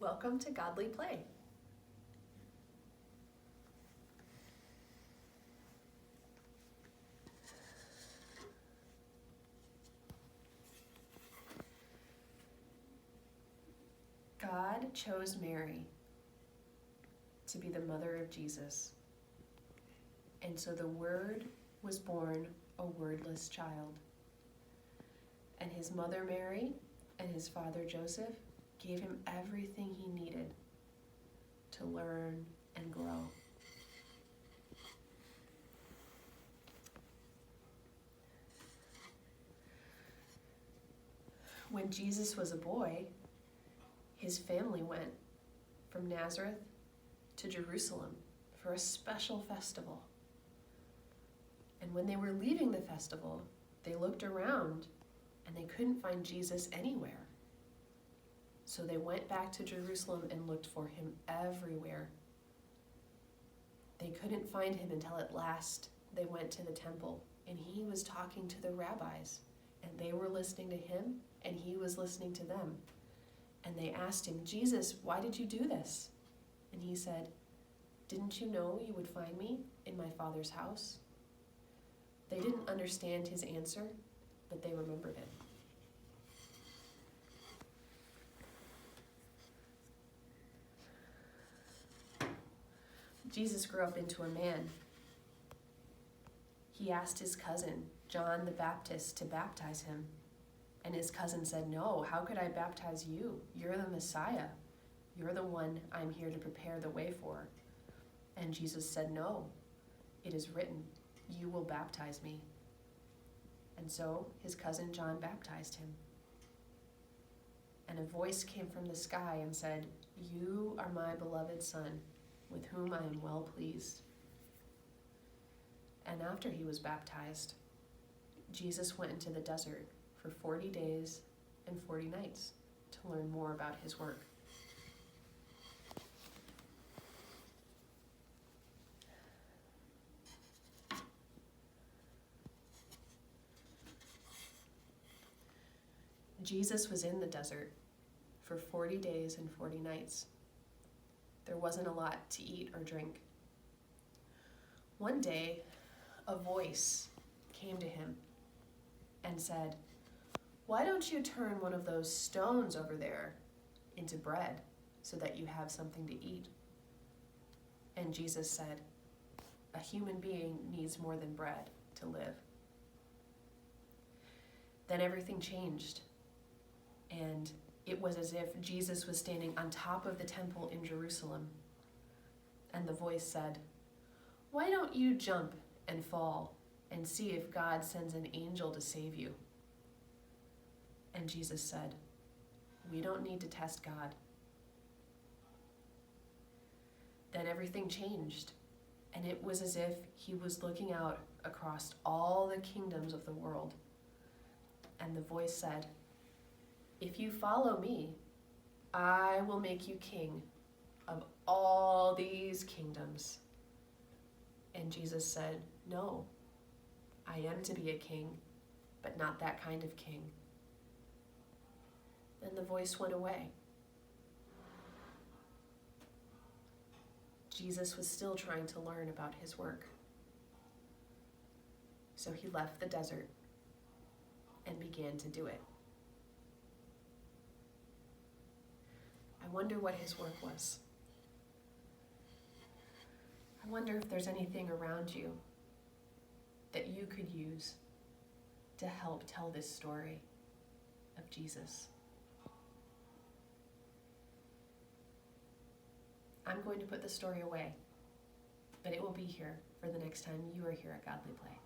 Welcome to Godly Play. God chose Mary to be the mother of Jesus. And so the Word was born a wordless child. And his mother Mary and his father Joseph gave him everything he needed to learn and grow. When Jesus was a boy, his family went from Nazareth to Jerusalem for a special festival. And when they were leaving the festival, they looked around and they couldn't find Jesus anywhere. So they went back to Jerusalem and looked for him everywhere. They couldn't find him until at last they went to the temple, and he was talking to the rabbis, and they were listening to him, and he was listening to them. And they asked him, "Jesus, why did you do this?" And he said, "Didn't you know you would find me in my Father's house?" They didn't understand his answer, but they remembered it. Jesus grew up into a man. He asked his cousin, John the Baptist, to baptize him. And his cousin said, "No, how could I baptize you? You're the Messiah. You're the one I'm here to prepare the way for." And Jesus said, "No, it is written, you will baptize me." And so his cousin John baptized him. And a voice came from the sky and said, "You are my beloved Son, with whom I am well pleased." And after he was baptized, Jesus went into the desert for 40 days and 40 nights to learn more about his work. Jesus was in the desert for 40 days and 40 nights. There wasn't a lot to eat or drink. One day, a voice came to him and said, "Why don't you turn one of those stones over there into bread so that you have something to eat?" And Jesus said, "A human being needs more than bread to live." Then everything changed, and it was as if Jesus was standing on top of the temple in Jerusalem. And the voice said, "Why don't you jump and fall and see if God sends an angel to save you?" And Jesus said, "We don't need to test God." Then everything changed, and it was as if he was looking out across all the kingdoms of the world. And the voice said, "If you follow me, I will make you king of all these kingdoms." And Jesus said, "No, I am to be a king, but not that kind of king." Then the voice went away. Jesus was still trying to learn about his work. So he left the desert and began to do it. I wonder what his work was. I wonder if there's anything around you that you could use to help tell this story of Jesus. I'm going to put the story away, but it will be here for the next time you are here at Godly Play.